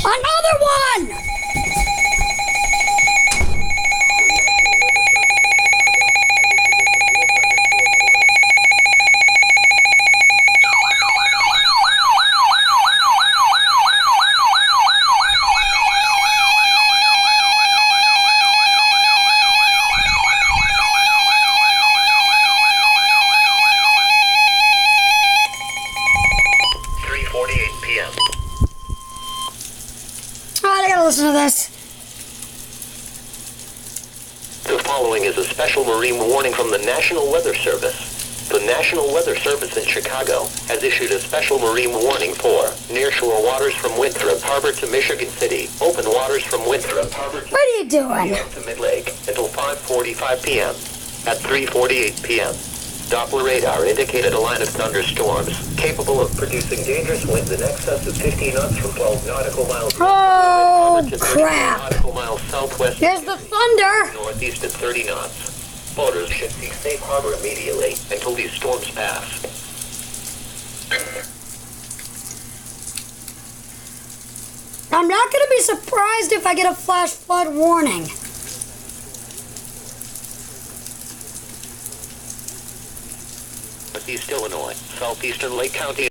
Another one! I gotta listen to this. The following is a special marine warning from the National Weather Service. The National Weather Service in Chicago has issued a special marine warning for nearshore waters from Winthrop Harbor to Michigan City, open waters from Winthrop Harbor What are you doing? to Mid-Lake until 5:45 p.m. At 3:48 p.m., Doppler radar indicated a line of thunderstorms capable of producing dangerous winds in excess of 50 knots from 12 nautical miles Oh, to 30 crap. nautical miles southwest. Here's the thunder. Northeast at 30 knots. Boaters should seek safe harbor immediately until these storms pass. I'm not gonna be surprised if I get a flash flood warning. Northeast Illinois, southeastern Lake County.